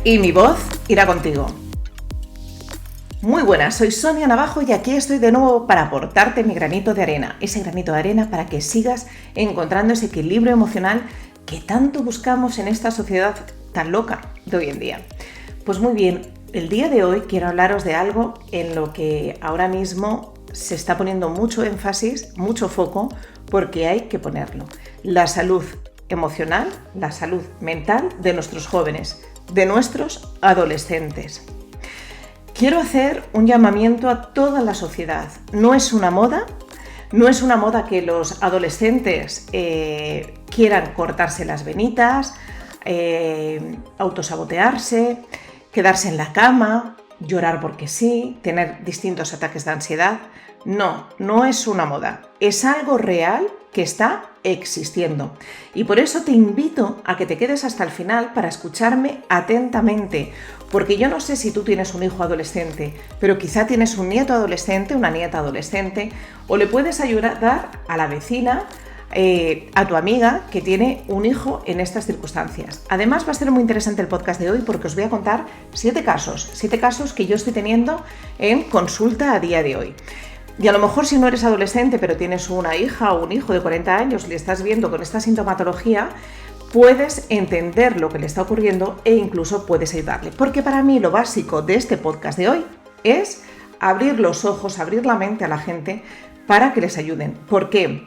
y mi voz irá contigo. Muy buenas, soy Sonia Navajo y aquí estoy de nuevo para aportarte mi granito de arena, ese granito de arena para que sigas encontrando ese equilibrio emocional que tanto buscamos en esta sociedad tan loca de hoy en día. Pues muy bien, el día de hoy quiero hablaros de algo en lo que ahora mismo se está poniendo mucho énfasis, mucho foco, porque hay que ponerlo. La salud emocional, la salud mental de nuestros jóvenes, de nuestros adolescentes. Quiero hacer un llamamiento a toda la sociedad. No es una moda que los adolescentes quieran cortarse las venitas, autosabotearse, quedarse en la cama, llorar porque sí, tener distintos ataques de ansiedad. No es una moda. Es algo real que está existiendo. Y por eso te invito a que te quedes hasta el final para escucharme atentamente. Porque yo no sé si tú tienes un hijo adolescente, pero quizá tienes un nieto adolescente, una nieta adolescente, o le puedes ayudar a la vecina, a tu amiga que tiene un hijo en estas circunstancias. Además va a ser muy interesante el podcast de hoy porque os voy a contar 7 casos que yo estoy teniendo en consulta a día de hoy. Y a lo mejor si no eres adolescente pero tienes una hija o un hijo de 40 años y le estás viendo con esta sintomatología, puedes entender lo que le está ocurriendo e incluso puedes ayudarle. Porque para mí lo básico de este podcast de hoy es abrir los ojos, abrir la mente a la gente para que les ayuden. ¿Por qué?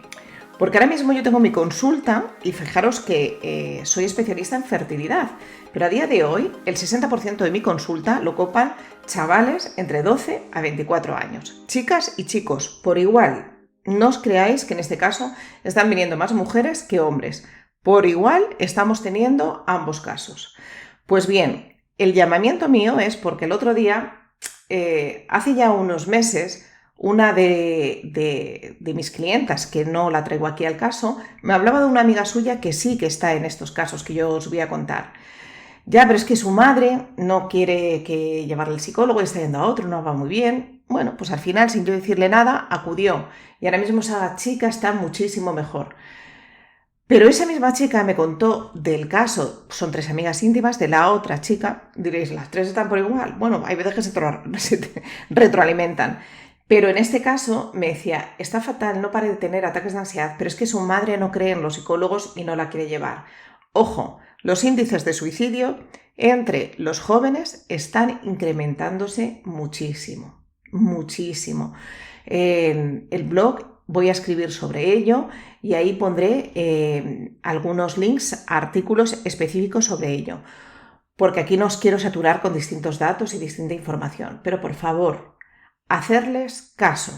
Porque ahora mismo yo tengo mi consulta y fijaros que soy especialista en fertilidad, pero a día de hoy el 60% de mi consulta lo copan chavales entre 12 a 24 años, chicas y chicos por igual. No os creáis que en este caso están viniendo más mujeres que hombres. Por igual estamos teniendo ambos casos. Pues bien, el llamamiento mío es porque el otro día, hace ya unos meses, una de mis clientas, que no la traigo aquí al caso, me hablaba de una amiga suya que sí que está en estos casos que yo os voy a contar. Ya, pero es que su madre no quiere que llevarle al psicólogo y está yendo a otro, no va muy bien. Bueno, pues al final, sin yo decirle nada, acudió. Y ahora mismo esa chica está muchísimo mejor. Pero esa misma chica me contó del caso, son 3 amigas íntimas, de la otra chica. Diréis, ¿las 3 están por igual? Bueno, hay veces que se retroalimentan. Pero en este caso me decía, está fatal, no para de tener ataques de ansiedad, pero es que su madre no cree en los psicólogos y no la quiere llevar. Ojo, los índices de suicidio entre los jóvenes están incrementándose muchísimo, muchísimo. En el blog voy a escribir sobre ello y ahí pondré algunos links a artículos específicos sobre ello, porque aquí no os quiero saturar con distintos datos y distinta información, pero por favor, hacerles caso.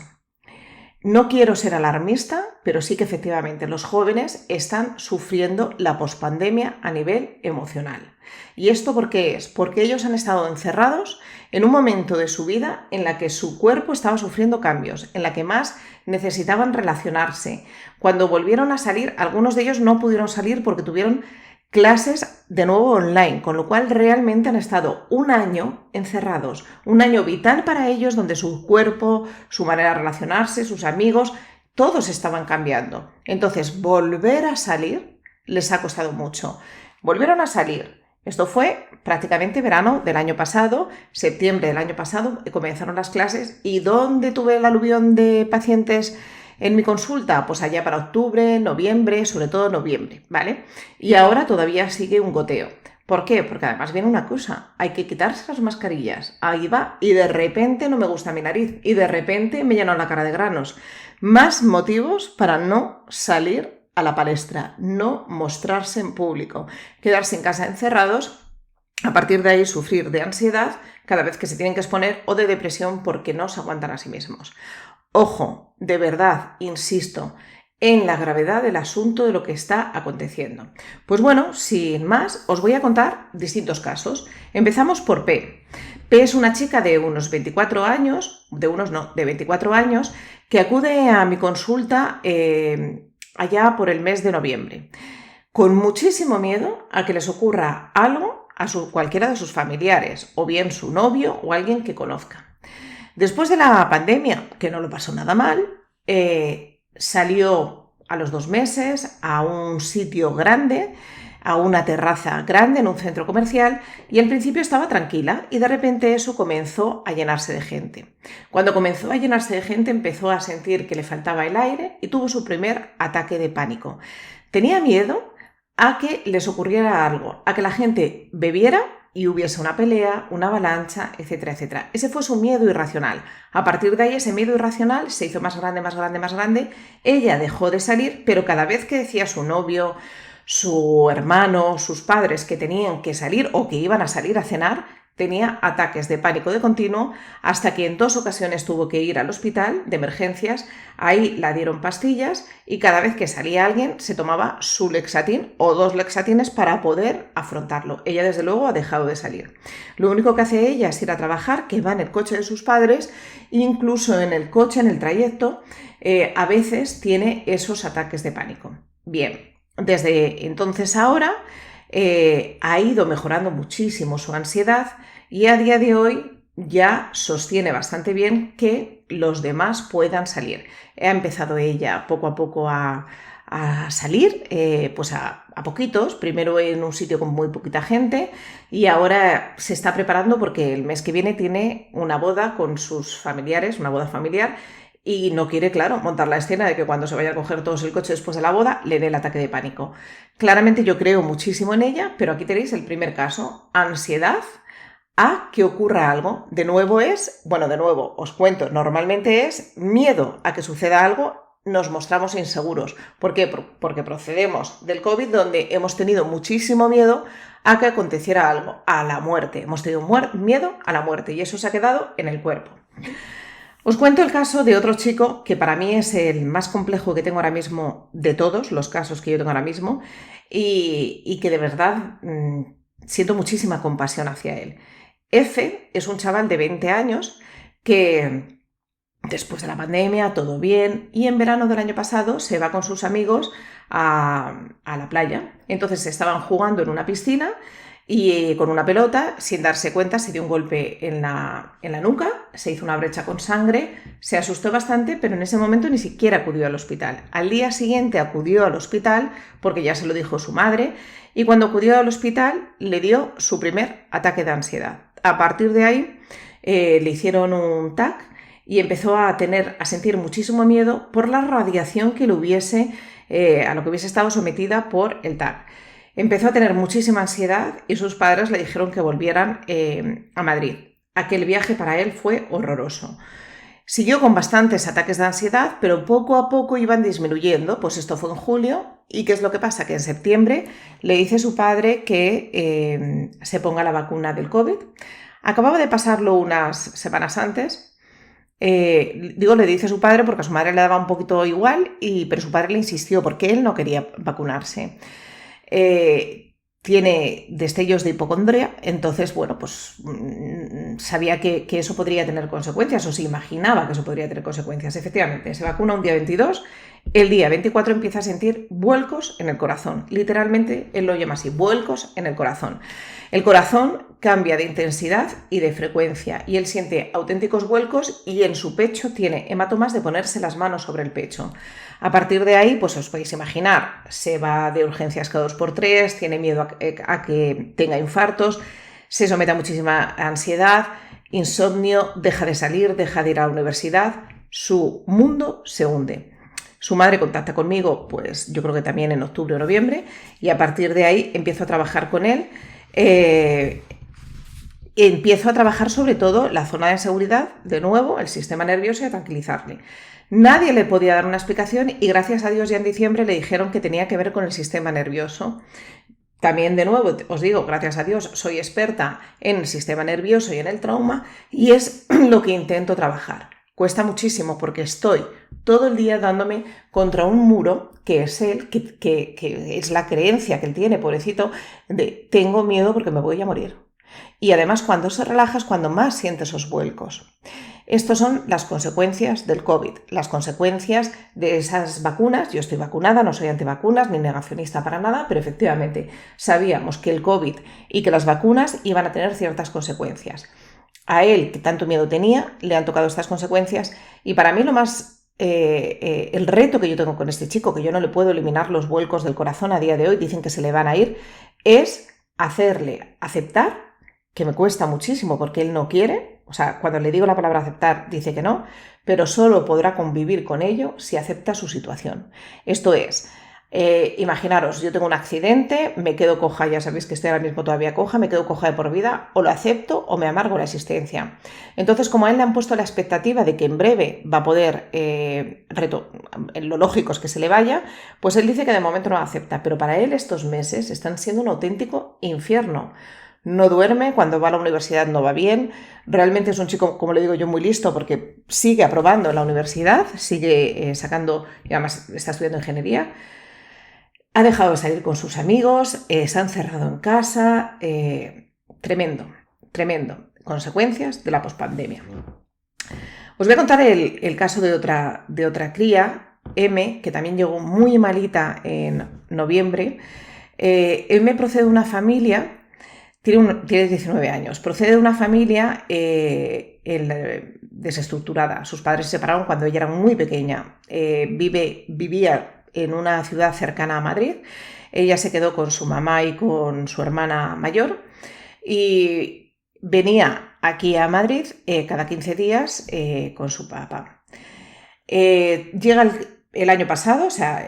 No quiero ser alarmista, pero sí que efectivamente los jóvenes están sufriendo la pospandemia a nivel emocional. ¿Y esto por qué es? Porque ellos han estado encerrados en un momento de su vida en la que su cuerpo estaba sufriendo cambios, en la que más necesitaban relacionarse. Cuando volvieron a salir, algunos de ellos no pudieron salir porque tuvieron clases de nuevo online, con lo cual realmente han estado un año encerrados, un año vital para ellos donde su cuerpo, su manera de relacionarse, sus amigos, todos estaban cambiando. Entonces, volver a salir les ha costado mucho. Volvieron a salir. Esto fue prácticamente verano del año pasado, septiembre del año pasado, comenzaron las clases. ¿Y dónde tuve el aluvión de pacientes en mi consulta? Pues allá para octubre, noviembre, sobre todo noviembre, ¿vale? Y ahora todavía sigue un goteo. ¿Por qué? Porque además viene una cosa, hay que quitarse las mascarillas, ahí va, y de repente no me gusta mi nariz, y de repente me lleno la cara de granos. Más motivos para no salir a la palestra, no mostrarse en público, quedarse en casa encerrados, a partir de ahí sufrir de ansiedad cada vez que se tienen que exponer o de depresión porque no se aguantan a sí mismos. Ojo, de verdad, insisto, en la gravedad del asunto de lo que está aconteciendo. Pues bueno, sin más, os voy a contar distintos casos. Empezamos por P. P es una chica de unos 24 años, de 24 años, que acude a mi consulta allá por el mes de noviembre, con muchísimo miedo a que les ocurra algo a cualquiera de sus familiares, o bien su novio o alguien que conozca. Después de la pandemia, que no lo pasó nada mal, salió a los 2 meses a un sitio grande a una terraza grande en un centro comercial y al principio estaba tranquila y de repente eso comenzó a llenarse de gente. Cuando comenzó a llenarse de gente empezó a sentir que le faltaba el aire y tuvo su primer ataque de pánico. Tenía miedo a que les ocurriera algo, a que la gente bebiera y hubiese una pelea, una avalancha, etcétera, etcétera. Ese fue su miedo irracional. A partir de ahí ese miedo irracional se hizo más grande, más grande, más grande. Ella dejó de salir, pero cada vez que decía su novio, su hermano, sus padres que tenían que salir o que iban a salir a cenar, tenía ataques de pánico de continuo hasta que en 2 ocasiones tuvo que ir al hospital de emergencias. Ahí la dieron pastillas y cada vez que salía alguien se tomaba su Lexatin o 2 Lexatines para poder afrontarlo. Ella desde luego ha dejado de salir. Lo único que hace ella es ir a trabajar, que va en el coche de sus padres, e incluso en el coche, en el trayecto, a veces tiene esos ataques de pánico. Bien, desde entonces a ahora ha ido mejorando muchísimo su ansiedad y a día de hoy ya sostiene bastante bien que los demás puedan salir. Ha empezado ella poco a poco a salir, pues a poquitos, primero en un sitio con muy poquita gente y ahora se está preparando porque el mes que viene tiene una boda con sus familiares, una boda familiar, y no quiere, claro, montar la escena de que cuando se vaya a coger todos el coche después de la boda le dé el ataque de pánico. Claramente yo creo muchísimo en ella, pero aquí tenéis el primer caso, ansiedad a que ocurra algo. De nuevo os cuento, normalmente es miedo a que suceda algo, nos mostramos inseguros. ¿Por qué? Porque procedemos del COVID donde hemos tenido muchísimo miedo a que aconteciera algo, a la muerte. Hemos tenido miedo a la muerte y eso se ha quedado en el cuerpo. Os cuento el caso de otro chico que para mí es el más complejo que tengo ahora mismo de todos los casos que yo tengo ahora mismo y que de verdad siento muchísima compasión hacia él. F es un chaval de 20 años que después de la pandemia todo bien y en verano del año pasado se va con sus amigos a la playa. Entonces estaban jugando en una piscina y con una pelota, sin darse cuenta, se dio un golpe en la nuca, se hizo una brecha con sangre, se asustó bastante, pero en ese momento ni siquiera acudió al hospital. Al día siguiente acudió al hospital porque ya se lo dijo su madre y cuando acudió al hospital le dio su primer ataque de ansiedad. A partir de ahí le hicieron un TAC y empezó a sentir muchísimo miedo por la radiación que a lo que hubiese estado sometida por el TAC. Empezó a tener muchísima ansiedad y sus padres le dijeron que volvieran a Madrid. Aquel viaje para él fue horroroso. Siguió con bastantes ataques de ansiedad, pero poco a poco iban disminuyendo. Pues esto fue en julio. ¿Y qué es lo que pasa? Que en septiembre le dice su padre que se ponga la vacuna del COVID. Acababa de pasarlo unas semanas antes. Le dice su padre porque a su madre le daba un poquito igual, pero su padre le insistió porque él no quería vacunarse. Tiene destellos de hipocondria, entonces, sabía que eso podría tener consecuencias, o se imaginaba que eso podría tener consecuencias. Efectivamente, se vacuna un día 22, el día 24 empieza a sentir vuelcos en el corazón. Literalmente, él lo llama así, vuelcos en el corazón. El corazón cambia de intensidad y de frecuencia y él siente auténticos vuelcos y en su pecho tiene hematomas de ponerse las manos sobre el pecho. A partir de ahí, pues os podéis imaginar, se va de urgencias cada 2x3, tiene miedo a que tenga infartos, se somete a muchísima ansiedad, insomnio, deja de salir, deja de ir a la universidad, su mundo se hunde. Su madre contacta conmigo, pues yo creo que también en octubre o noviembre, y a partir de ahí empiezo a trabajar con él. Empiezo a trabajar sobre todo la zona de seguridad, de nuevo, el sistema nervioso y a tranquilizarle. Nadie le podía dar una explicación y gracias a Dios ya en diciembre le dijeron que tenía que ver con el sistema nervioso. También, de nuevo, os digo, gracias a Dios, soy experta en el sistema nervioso y en el trauma y es lo que intento trabajar. Cuesta muchísimo porque estoy todo el día dándome contra un muro que es que es la creencia que él tiene, pobrecito, de tengo miedo porque me voy a morir. Y además cuando se relaja es cuando más siente esos vuelcos. Estas son las consecuencias del COVID, las consecuencias de esas vacunas. Yo estoy vacunada, no soy antivacunas ni negacionista para nada, pero efectivamente sabíamos que el COVID y que las vacunas iban a tener ciertas consecuencias. A él, que tanto miedo tenía, le han tocado estas consecuencias y para mí lo más el reto que yo tengo con este chico, que yo no le puedo eliminar los vuelcos del corazón a día de hoy, dicen que se le van a ir, es hacerle aceptar, que me cuesta muchísimo porque él no quiere, o sea, cuando le digo la palabra aceptar dice que no, pero solo podrá convivir con ello si acepta su situación. Esto es, imaginaros, yo tengo un accidente, me quedo coja, ya sabéis que estoy ahora mismo todavía coja, me quedo coja de por vida, o lo acepto o me amargo la existencia. Entonces, como a él le han puesto la expectativa de que en breve va a poder, lo lógico es que se le vaya, pues él dice que de momento no lo acepta, pero para él estos meses están siendo un auténtico infierno. No duerme, cuando va a la universidad no va bien, realmente es un chico, como le digo yo, muy listo porque sigue aprobando en la universidad, sigue sacando, y además está estudiando ingeniería. Ha dejado de salir con sus amigos, se han cerrado en casa, tremendo. Consecuencias de la pospandemia. Os voy a contar el caso de otra cría, M, que también llegó muy malita en noviembre. M procede de una familia, tiene 19 años, procede de una familia desestructurada. Sus padres se separaron cuando ella era muy pequeña. Vivía en una ciudad cercana a Madrid. Ella se quedó con su mamá y con su hermana mayor y venía aquí a Madrid cada 15 días con su papá. Llega el año pasado, o sea,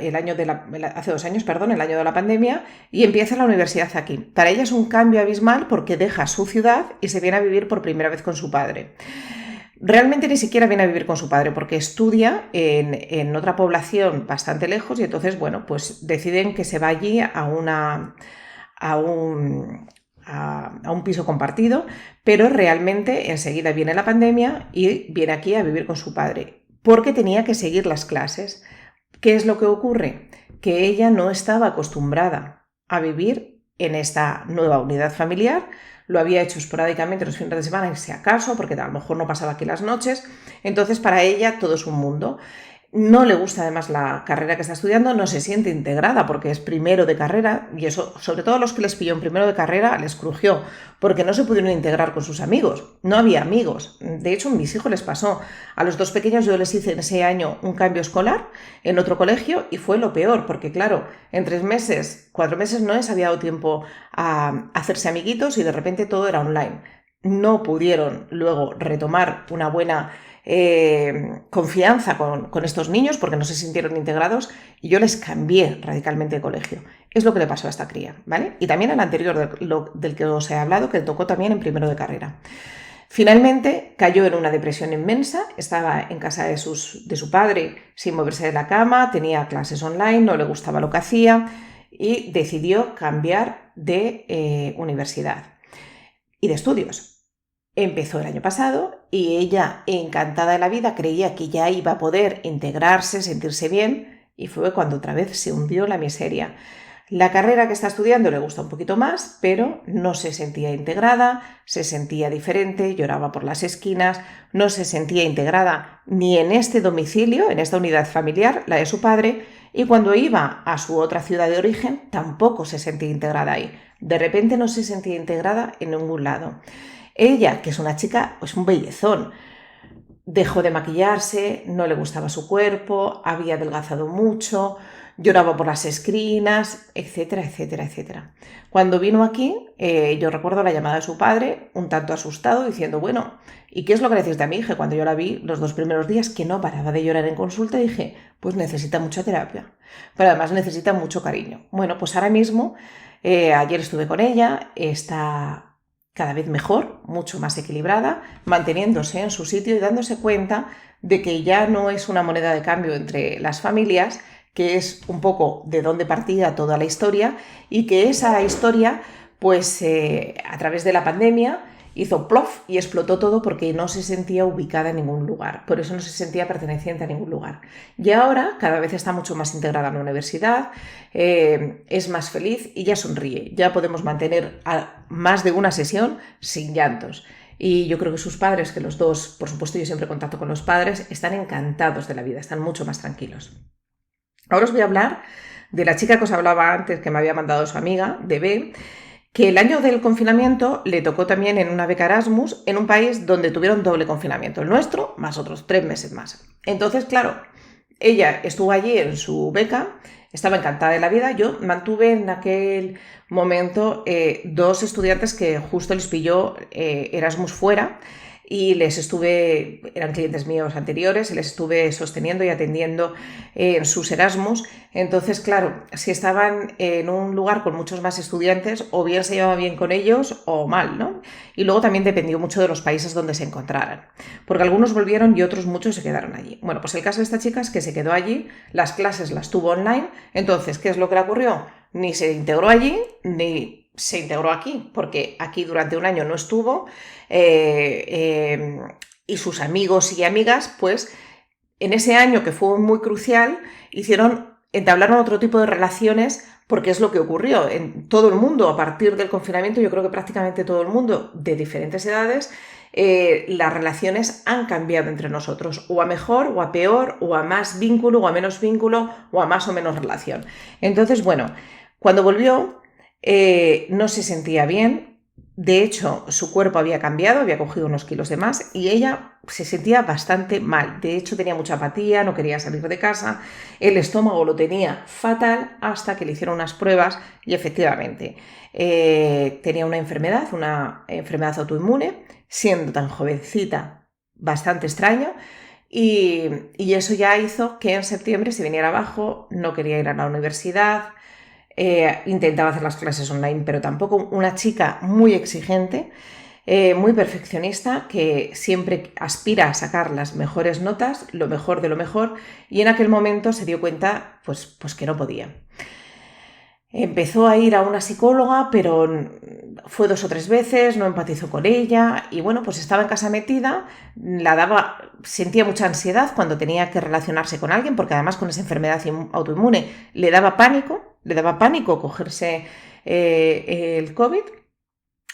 hace 2 años, perdón, el año de la pandemia, y empieza la universidad aquí. Para ella es un cambio abismal porque deja su ciudad y se viene a vivir por primera vez con su padre. Realmente ni siquiera viene a vivir con su padre porque estudia en otra población bastante lejos y entonces, bueno, pues deciden que se va allí a un piso compartido, pero realmente enseguida viene la pandemia y viene aquí a vivir con su padre porque tenía que seguir las clases. ¿Qué es lo que ocurre? Que ella no estaba acostumbrada a vivir en esta nueva unidad familiar. Lo había hecho esporádicamente los fines de semana y si acaso, porque a lo mejor no pasaba aquí las noches. Entonces, para ella todo es un mundo. No le gusta además la carrera que está estudiando, no se siente integrada porque es primero de carrera y eso, sobre todo a los que les pilló en primero de carrera, les crujió porque no se pudieron integrar con sus amigos. No había amigos. De hecho, a mis hijos les pasó. A los 2 pequeños yo les hice en ese año un cambio escolar en otro colegio y fue lo peor porque, claro, en 3 meses, 4 meses no les había dado tiempo a hacerse amiguitos y de repente todo era online. No pudieron luego retomar una buena confianza con estos niños porque no se sintieron integrados y yo les cambié radicalmente de colegio. Es lo que le pasó a esta cría, ¿vale? Y también al anterior del que os he hablado, que tocó también en primero de carrera. Finalmente cayó en una depresión inmensa, estaba en casa de su padre sin moverse de la cama, tenía clases online, no le gustaba lo que hacía y decidió cambiar de universidad y de estudios. Empezó el año pasado y ella, encantada de la vida, creía que ya iba a poder integrarse, sentirse bien y fue cuando otra vez se hundió en la miseria. La carrera que está estudiando le gusta un poquito más, pero no se sentía integrada, se sentía diferente, lloraba por las esquinas, no se sentía integrada ni en este domicilio, en esta unidad familiar, la de su padre, y cuando iba a su otra ciudad de origen tampoco se sentía integrada ahí. De repente no se sentía integrada en ningún lado. Ella, que es una chica, pues un bellezón, dejó de maquillarse, no le gustaba su cuerpo, había adelgazado mucho, lloraba por las esquinas, etcétera, etcétera, etcétera. Cuando vino aquí, yo recuerdo la llamada de su padre, un tanto asustado, diciendo, bueno, ¿y qué es lo que necesita mi hija? Cuando yo la vi los 2 primeros días, que no paraba de llorar en consulta, dije, pues necesita mucha terapia, pero además necesita mucho cariño. Bueno, pues ahora mismo, ayer estuve con ella, está cada vez mejor, mucho más equilibrada, manteniéndose en su sitio y dándose cuenta de que ya no es una moneda de cambio entre las familias, que es un poco de dónde partía toda la historia y que esa historia, pues a través de la pandemia, hizo plof y explotó todo porque no se sentía ubicada en ningún lugar, por eso no se sentía perteneciente a ningún lugar. Y ahora cada vez está mucho más integrada en la universidad, es más feliz y ya sonríe, ya podemos mantener más de una sesión sin llantos. Y yo creo que sus padres, que los dos, por supuesto yo siempre contacto con los padres, están encantados de la vida, están mucho más tranquilos. Ahora os voy a hablar de la chica que os hablaba antes, que me había mandado su amiga, de B, que el año del confinamiento le tocó también en una beca Erasmus en un país donde tuvieron doble confinamiento, el nuestro más otros 3 meses más. Entonces, claro, ella estuvo allí en su beca, estaba encantada de la vida. Yo mantuve en aquel momento 2 estudiantes que justo les pilló Erasmus fuera, y eran clientes míos anteriores, y les estuve sosteniendo y atendiendo en sus Erasmus. Entonces, claro, si estaban en un lugar con muchos más estudiantes, o bien se llevaba bien con ellos o mal, ¿no? Y luego también dependió mucho de los países donde se encontraran, porque algunos volvieron y otros muchos se quedaron allí. Bueno, pues el caso de esta chica es que se quedó allí, las clases las tuvo online. Entonces, ¿qué es lo que le ocurrió? Ni se integró allí, ni se integró aquí, porque aquí durante un año no estuvo, y sus amigos y amigas, pues en ese año, que fue muy crucial, entablaron otro tipo de relaciones, porque es lo que ocurrió en todo el mundo a partir del confinamiento. Yo creo que prácticamente todo el mundo, de diferentes edades, las relaciones han cambiado entre nosotros, o a mejor, o a peor, o a más vínculo, o a menos vínculo, o a más o menos relación. Entonces, bueno, cuando volvió, no se sentía bien. De hecho, su cuerpo había cambiado, había cogido unos kilos de más, y ella se sentía bastante mal. De hecho, tenía mucha apatía, no quería salir de casa, el estómago lo tenía fatal, hasta que le hicieron unas pruebas y efectivamente tenía una enfermedad autoinmune, siendo tan jovencita, bastante extraño. Y eso ya hizo que en septiembre se viniera abajo, no quería ir a la universidad. Intentaba hacer las clases online, pero tampoco. Una chica muy exigente, muy perfeccionista, que siempre aspira a sacar las mejores notas, lo mejor de lo mejor, y en aquel momento se dio cuenta pues que no podía. Empezó a ir a una psicóloga, pero fue 2 o 3 veces, no empatizó con ella, y bueno, pues estaba en casa metida, sentía mucha ansiedad cuando tenía que relacionarse con alguien, porque además con esa enfermedad autoinmune le daba pánico cogerse el COVID.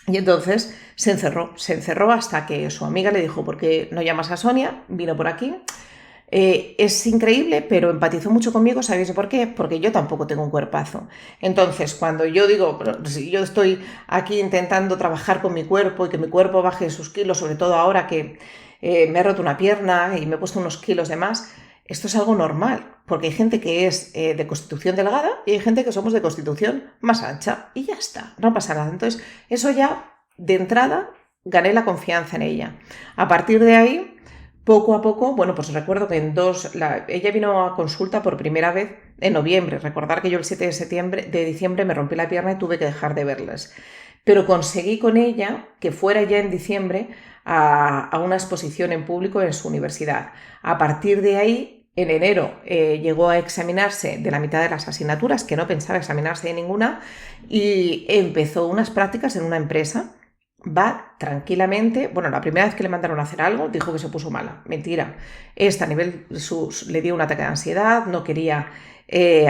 Y entonces se encerró hasta que su amiga le dijo: ¿por qué no llamas a Sonia? Vino por aquí. Es increíble, pero empatizó mucho conmigo. ¿Sabéis por qué? Porque yo tampoco tengo un cuerpazo. Entonces, cuando yo digo, si yo estoy aquí intentando trabajar con mi cuerpo y que mi cuerpo baje sus kilos, sobre todo ahora que me he roto una pierna y me he puesto unos kilos de más, esto es algo normal, porque hay gente que es de constitución delgada y hay gente que somos de constitución más ancha, y ya está, no pasa nada. Entonces, eso ya de entrada gané la confianza en ella. A partir de ahí, poco a poco, bueno, pues recuerdo que ella vino a consulta por primera vez en noviembre. Recordar que yo el 7 de diciembre me rompí la pierna y tuve que dejar de verlas. Pero conseguí con ella que fuera ya en diciembre a una exposición en público en su universidad. A partir de ahí, en enero, llegó a examinarse de la mitad de las asignaturas, que no pensaba examinarse de ninguna, y empezó unas prácticas en una empresa. Va tranquilamente. Bueno, la primera vez que le mandaron a hacer algo, dijo que se puso mala. Mentira. Esta nivel le dio un ataque de ansiedad, no quería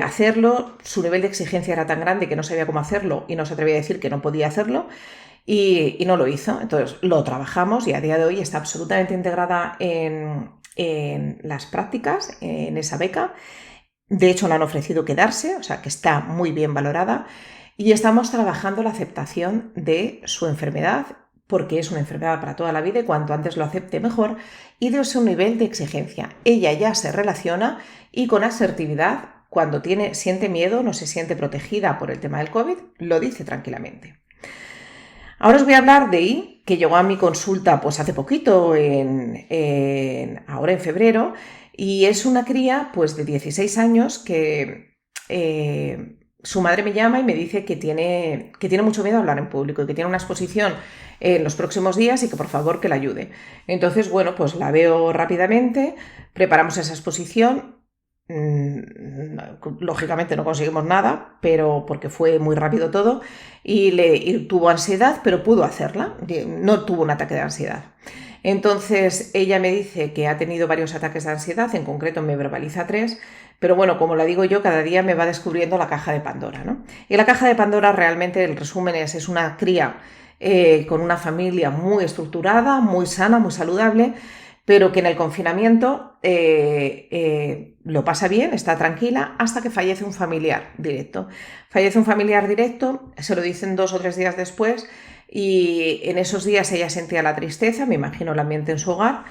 hacerlo. Su nivel de exigencia era tan grande que no sabía cómo hacerlo y no se atrevía a decir que no podía hacerlo, y no lo hizo. Entonces lo trabajamos y a día de hoy está absolutamente integrada en las prácticas, en esa beca. De hecho, le han ofrecido quedarse, o sea que está muy bien valorada. Y estamos trabajando la aceptación de su enfermedad, porque es una enfermedad para toda la vida y cuanto antes lo acepte mejor, y de su nivel de exigencia. Ella ya se relaciona y con asertividad, cuando siente miedo, no se siente protegida por el tema del COVID, lo dice tranquilamente. Ahora os voy a hablar de I, que llegó a mi consulta pues hace poquito, ahora en febrero, y es una cría pues de 16 años que su madre me llama y me dice que tiene mucho miedo a hablar en público y que tiene una exposición en los próximos días y que por favor que la ayude. Entonces, bueno, pues la veo rápidamente, preparamos esa exposición. Lógicamente no conseguimos nada, pero porque fue muy rápido todo, y tuvo ansiedad, pero pudo hacerla, no tuvo un ataque de ansiedad. Entonces ella me dice que ha tenido varios ataques de ansiedad, en concreto me verbaliza 3, pero bueno, como la digo yo, cada día me va descubriendo la caja de Pandora, ¿no? Y la caja de Pandora realmente, el resumen es una cría con una familia muy estructurada, muy sana, muy saludable, pero que en el confinamiento lo pasa bien, está tranquila, hasta que fallece un familiar directo. Fallece un familiar directo, se lo dicen 2 o 3 días después, y en esos días ella sentía la tristeza, me imagino el ambiente en su hogar,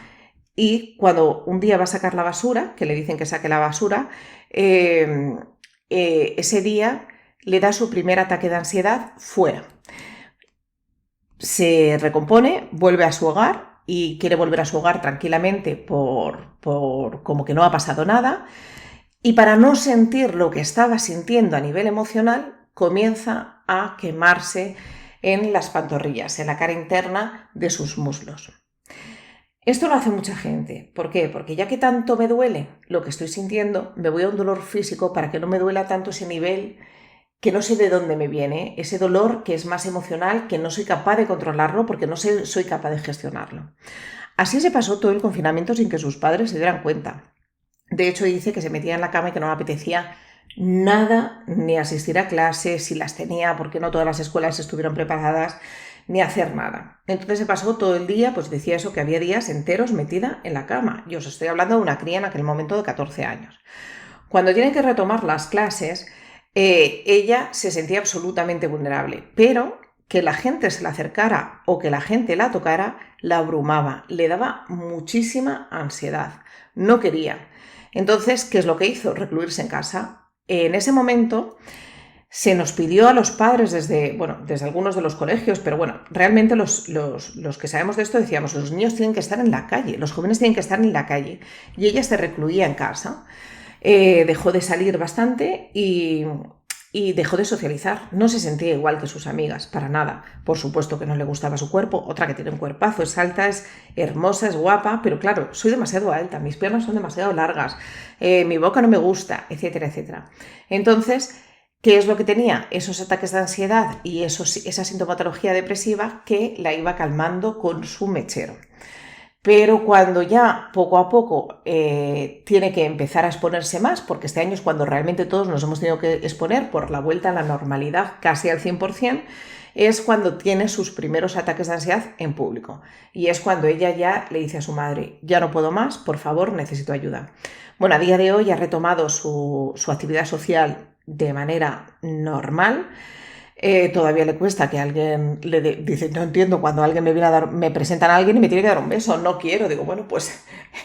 y cuando un día va a sacar la basura, que le dicen que saque la basura, ese día le da su primer ataque de ansiedad fuera. Se recompone, vuelve a su hogar y quiere volver a su hogar tranquilamente por como que no ha pasado nada, y para no sentir lo que estaba sintiendo a nivel emocional comienza a quemarse en las pantorrillas, en la cara interna de sus muslos. Esto lo hace mucha gente. ¿Por qué? Porque ya que tanto me duele lo que estoy sintiendo, me voy a un dolor físico para que no me duela tanto ese nivel que no sé de dónde me viene, ese dolor que es más emocional, que no soy capaz de controlarlo porque no soy capaz de gestionarlo. Así se pasó todo el confinamiento sin que sus padres se dieran cuenta. De hecho, dice que se metía en la cama y que no le apetecía nada, ni asistir a clases, si las tenía, porque no todas las escuelas estuvieron preparadas, ni hacer nada. Entonces se pasó todo el día, pues decía eso, que había días enteros metida en la cama. Yo os estoy hablando de una cría en aquel momento de 14 años. Cuando tienen que retomar las clases, ella se sentía absolutamente vulnerable, pero que la gente se la acercara o que la gente la tocara la abrumaba, le daba muchísima ansiedad, no quería. Entonces, ¿qué es lo que hizo? Recluirse en casa. En ese momento se nos pidió a los padres desde algunos de los colegios, pero bueno, realmente los que sabemos de esto decíamos, los niños tienen que estar en la calle, los jóvenes tienen que estar en la calle, y ella se recluía en casa. Dejó de salir bastante y dejó de socializar. No se sentía igual que sus amigas, para nada. Por supuesto que no le gustaba su cuerpo, otra que tiene un cuerpazo, es alta, es hermosa, es guapa, pero claro, soy demasiado alta, mis piernas son demasiado largas, mi boca no me gusta, etcétera, etcétera. Entonces, ¿qué es lo que tenía? Esos ataques de ansiedad y esa sintomatología depresiva que la iba calmando con su mechero. Pero cuando ya poco a poco tiene que empezar a exponerse más, porque este año es cuando realmente todos nos hemos tenido que exponer por la vuelta a la normalidad casi al 100%, es cuando tiene sus primeros ataques de ansiedad en público. Y es cuando ella ya le dice a su madre, ya no puedo más, por favor, necesito ayuda. Bueno, a día de hoy ha retomado su actividad social de manera normal. Todavía le cuesta que alguien le dice, no entiendo, cuando alguien me presentan a alguien y me tiene que dar un beso, no quiero. Digo, bueno, pues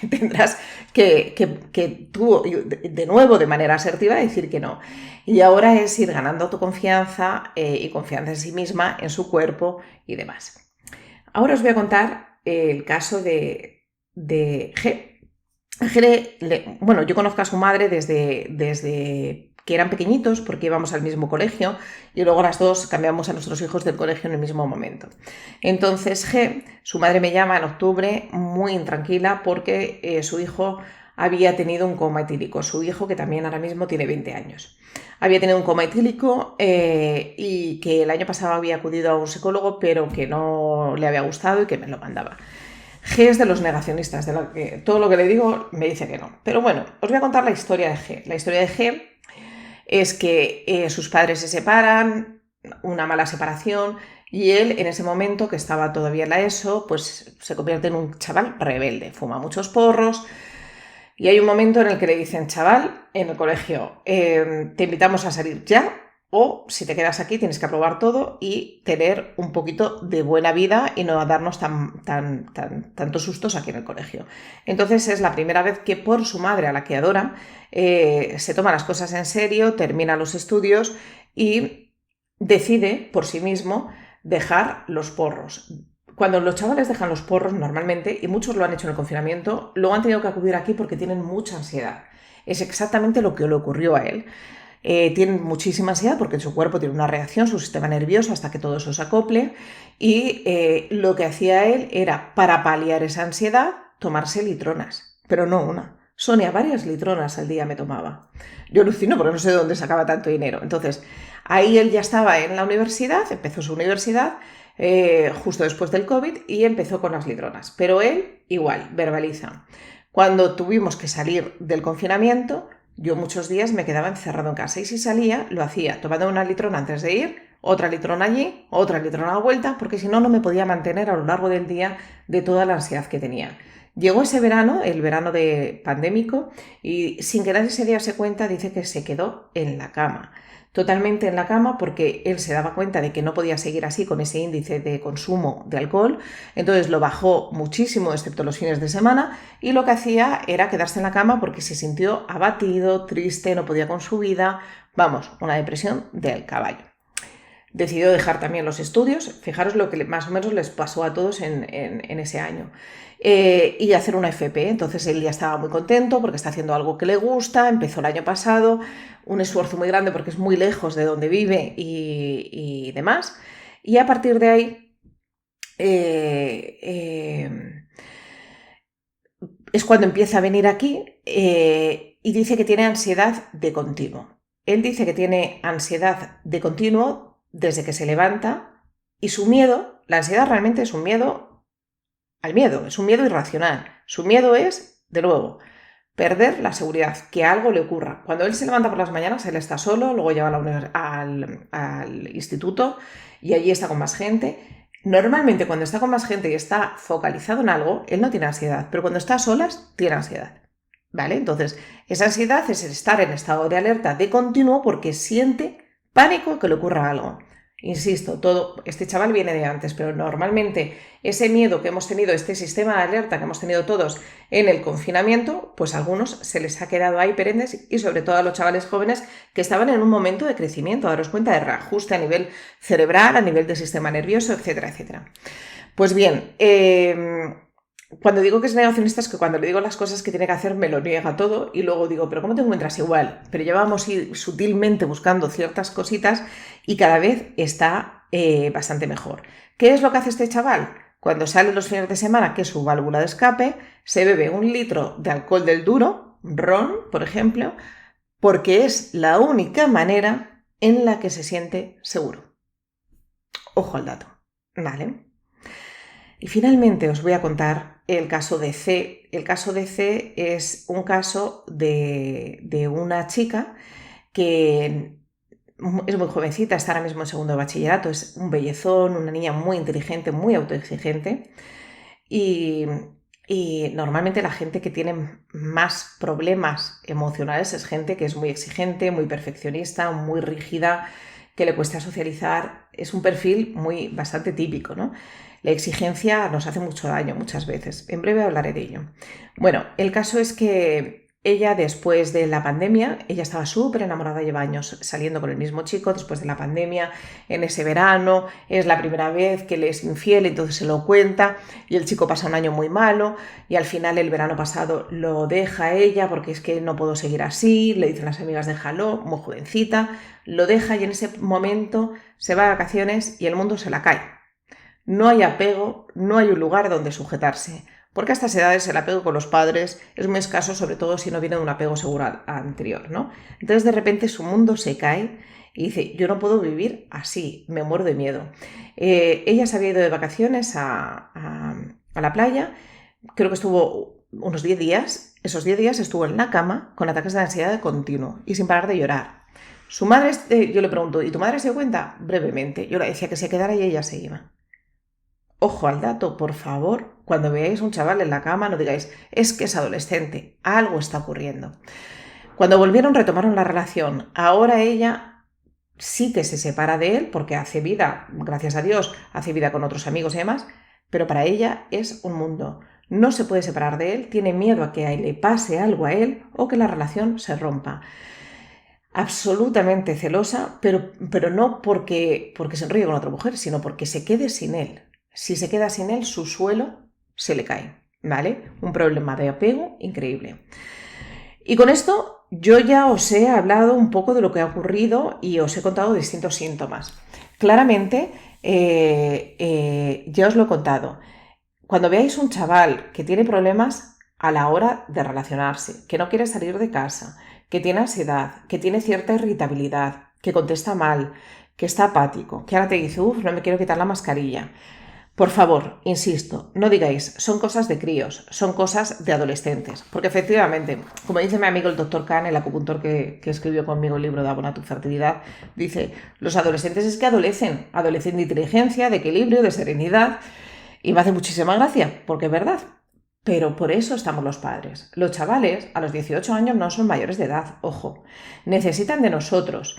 tendrás que tú, de nuevo, de manera asertiva, decir que no. Y ahora es ir ganando autoconfianza y confianza en sí misma, en su cuerpo y demás. Ahora os voy a contar el caso de G. Bueno, yo conozco a su madre desde que eran pequeñitos porque íbamos al mismo colegio y luego las dos cambiamos a nuestros hijos del colegio en el mismo momento. Entonces su madre me llama en octubre muy intranquila porque su hijo había tenido un coma etílico, su hijo que también ahora mismo tiene 20 años. Había tenido un coma etílico y que el año pasado había acudido a un psicólogo pero que no le había gustado y que me lo mandaba. G es de los negacionistas, de lo que todo lo que le digo me dice que no. Pero bueno, os voy a contar la historia de G. La historia de G es que sus padres se separan, una mala separación, y él en ese momento, que estaba todavía en la ESO, pues se convierte en un chaval rebelde, fuma muchos porros, y hay un momento en el que le dicen, chaval, en el colegio, te invitamos a salir ya, o si te quedas aquí tienes que aprobar todo y tener un poquito de buena vida y no darnos tantos sustos aquí en el colegio. Entonces es la primera vez que por su madre, a la que adora, se toma las cosas en serio, termina los estudios y decide por sí mismo dejar los porros. Cuando los chavales dejan los porros normalmente, y muchos lo han hecho en el confinamiento, luego han tenido que acudir aquí porque tienen mucha ansiedad. Es exactamente lo que le ocurrió a él. Tienen muchísima ansiedad porque su cuerpo tiene una reacción, su sistema nervioso, hasta que todo eso se acople, y lo que hacía él era, para paliar esa ansiedad, tomarse litronas, pero no una. Sonia, varias litronas al día me tomaba. Yo alucino porque no sé de dónde sacaba tanto dinero. Entonces, ahí él ya estaba en la universidad, empezó su universidad, justo después del COVID, y empezó con las litronas. Pero él, igual, verbaliza. Cuando tuvimos que salir del confinamiento, yo muchos días me quedaba encerrado en casa y si salía, lo hacía tomando una litrona antes de ir, otra litrona allí, otra litrona a la vuelta, porque si no, no me podía mantener a lo largo del día de toda la ansiedad que tenía. Llegó ese verano, el verano de pandémico, y sin que nadie se diese cuenta, dice que se quedó en la cama. totalmente en la cama porque él se daba cuenta de que no podía seguir así con ese índice de consumo de alcohol, entonces lo bajó muchísimo excepto los fines de semana y lo que hacía era quedarse en la cama porque se sintió abatido, triste, no podía con su vida, vamos, una depresión del caballo. Decidió dejar también los estudios, fijaros lo que más o menos les pasó a todos en ese año, y hacer una FP. Entonces él ya estaba muy contento porque está haciendo algo que le gusta, empezó el año pasado, un esfuerzo muy grande porque es muy lejos de donde vive y demás, y a partir de ahí es cuando empieza a venir aquí y dice que tiene ansiedad de continuo. Él dice que tiene ansiedad de continuo desde que se levanta y su miedo, la ansiedad realmente es un miedo al miedo, es un miedo irracional. Su miedo es, de nuevo, perder la seguridad, que algo le ocurra. Cuando él se levanta por las mañanas, él está solo, luego lleva al instituto y allí está con más gente. Normalmente cuando está con más gente y está focalizado en algo, él no tiene ansiedad, pero cuando está a solas, tiene ansiedad. ¿Vale? Entonces, esa ansiedad es el estar en estado de alerta de continuo porque siente pánico que le ocurra algo. Insisto, este chaval viene de antes, pero normalmente ese miedo que hemos tenido, este sistema de alerta que hemos tenido todos en el confinamiento, pues a algunos se les ha quedado ahí perennes y sobre todo a los chavales jóvenes que estaban en un momento de crecimiento, daros cuenta, de reajuste a nivel cerebral, a nivel del sistema nervioso, etcétera, etcétera. Pues bien, cuando digo que es negacionista es que cuando le digo las cosas que tiene que hacer me lo niega todo y luego digo, pero ¿cómo te encuentras igual? Pero ya vamos a ir sutilmente buscando ciertas cositas y cada vez está bastante mejor. ¿Qué es lo que hace este chaval? Cuando sale los fines de semana, que es su válvula de escape, se bebe 1 litro de alcohol del duro, ron, por ejemplo, porque es la única manera en la que se siente seguro. Ojo al dato, ¿vale? Y finalmente os voy a contar el caso de C. El caso de C es un caso de una chica que es muy jovencita, está ahora mismo en segundo de bachillerato, es un bellezón, una niña muy inteligente, muy autoexigente y normalmente la gente que tiene más problemas emocionales es gente que es muy exigente, muy perfeccionista, muy rígida, que le cuesta socializar, es un perfil bastante típico, ¿no? La exigencia nos hace mucho daño muchas veces. En breve hablaré de ello. Bueno, el caso es que ella después de la pandemia, ella estaba súper enamorada, lleva años saliendo con el mismo chico, después de la pandemia, en ese verano, es la primera vez que le es infiel, entonces se lo cuenta y el chico pasa un año muy malo y al final el verano pasado lo deja ella porque es que no puedo seguir así, le dicen las amigas déjalo, muy jovencita, lo deja y en ese momento se va de vacaciones y el mundo se la cae. No hay apego, no hay un lugar donde sujetarse, porque a estas edades el apego con los padres es muy escaso, sobre todo si no viene de un apego seguro anterior, ¿no? Entonces de repente su mundo se cae y dice, yo no puedo vivir así, me muero de miedo. Ella se había ido de vacaciones a la playa, creo que estuvo unos 10 días, esos 10 días estuvo en la cama con ataques de ansiedad de continuo y sin parar de llorar. Su madre, yo le pregunto, ¿y tu madre se dio cuenta? Brevemente, yo le decía que se quedara y ella se iba. Ojo al dato, por favor, cuando veáis un chaval en la cama no digáis, es que es adolescente, algo está ocurriendo. Cuando volvieron retomaron la relación, ahora ella sí que se separa de él porque hace vida, gracias a Dios, hace vida con otros amigos y demás, pero para ella es un mundo. No se puede separar de él, tiene miedo a que le pase algo a él o que la relación se rompa. Absolutamente celosa, pero no porque se enrolle con otra mujer, sino porque se quede sin él. Si se queda sin él, su suelo se le cae, ¿vale? Un problema de apego increíble. Y con esto yo ya os he hablado un poco de lo que ha ocurrido y os he contado distintos síntomas. Claramente, ya os lo he contado. Cuando veáis un chaval que tiene problemas a la hora de relacionarse, que no quiere salir de casa, que tiene ansiedad, que tiene cierta irritabilidad, que contesta mal, que está apático, que ahora te dice, no me quiero quitar la mascarilla. Por favor, insisto, no digáis, son cosas de críos, son cosas de adolescentes. Porque efectivamente, como dice mi amigo el Dr. Kahn, el acupuntor que escribió conmigo el libro de Abona tu fertilidad, dice, los adolescentes es que adolecen de inteligencia, de equilibrio, de serenidad, y me hace muchísima gracia, porque es verdad. Pero por eso estamos los padres. Los chavales a los 18 años no son mayores de edad, ojo, necesitan de nosotros.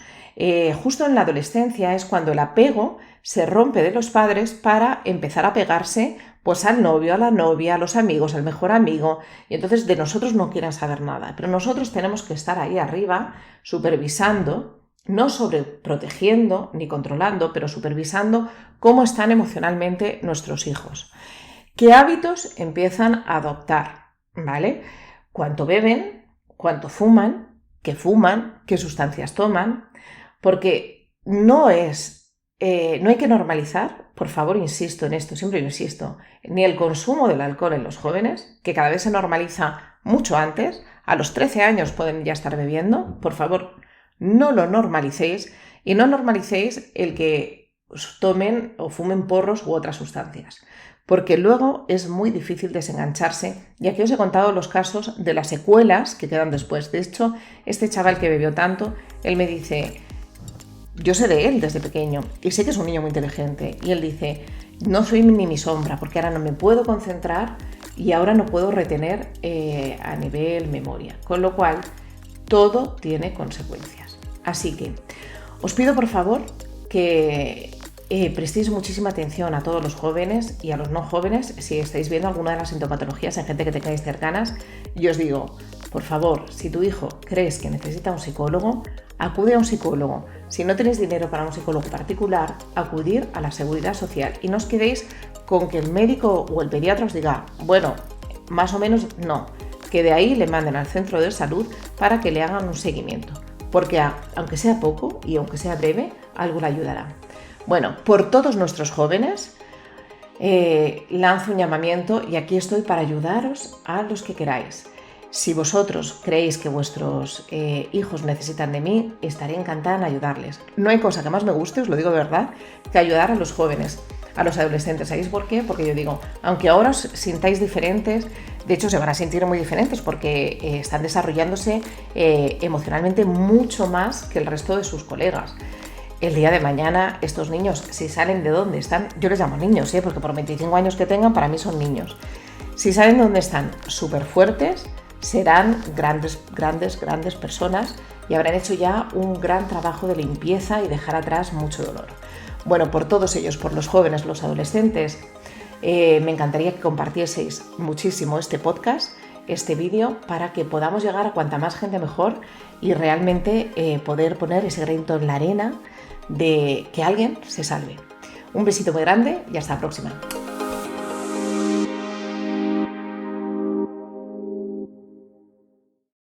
Justo en la adolescencia es cuando el apego se rompe de los padres para empezar a pegarse pues al novio, a la novia, a los amigos, al mejor amigo, y entonces de nosotros no quieran saber nada. Pero nosotros tenemos que estar ahí arriba supervisando, no sobreprotegiendo ni controlando, pero supervisando cómo están emocionalmente nuestros hijos. ¿Qué hábitos empiezan a adoptar? ¿Vale? ¿Cuánto beben? ¿Cuánto fuman? ¿Qué sustancias toman? Porque no hay que normalizar, por favor, insisto en esto, siempre insisto, ni el consumo del alcohol en los jóvenes, que cada vez se normaliza mucho antes, a los 13 años pueden ya estar bebiendo, por favor, no lo normalicéis y no normalicéis el que tomen o fumen porros u otras sustancias, porque luego es muy difícil desengancharse, y aquí os he contado los casos de las secuelas que quedan después. De hecho, este chaval que bebió tanto, él me dice, yo sé de él desde pequeño y sé que es un niño muy inteligente, y él dice, no soy ni mi sombra porque ahora no me puedo concentrar y ahora no puedo retener a nivel memoria, con lo cual todo tiene consecuencias. Así que os pido por favor que prestéis muchísima atención a todos los jóvenes y a los no jóvenes si estáis viendo alguna de las sintomatologías en gente que tengáis cercanas, y os digo, por favor, si tu hijo crees que necesita un psicólogo, acude a un psicólogo. Si no tenéis dinero para un psicólogo particular, acudir a la Seguridad Social, y no os quedéis con que el médico o el pediatra os diga, bueno, más o menos no, que de ahí le manden al centro de salud para que le hagan un seguimiento, porque aunque sea poco y aunque sea breve, algo le ayudará. Bueno, por todos nuestros jóvenes lanzo un llamamiento, y aquí estoy para ayudaros a los que queráis. Si vosotros creéis que vuestros hijos necesitan de mí, estaré encantada en ayudarles. No hay cosa que más me guste, os lo digo de verdad, que ayudar a los jóvenes, a los adolescentes. ¿Sabéis por qué? Porque yo digo, aunque ahora os sintáis diferentes, de hecho se van a sentir muy diferentes porque están desarrollándose emocionalmente mucho más que el resto de sus colegas. El día de mañana estos niños, si salen de donde están, yo les llamo niños, porque por 25 años que tengan, para mí son niños. Si salen de donde están súper fuertes, serán grandes personas y habrán hecho ya un gran trabajo de limpieza y dejar atrás mucho dolor. Bueno, por todos ellos, por los jóvenes, los adolescentes, me encantaría que compartieseis muchísimo este podcast, este vídeo, para que podamos llegar a cuanta más gente mejor y realmente poder poner ese granito en la arena de que alguien se salve. Un besito muy grande y hasta la próxima.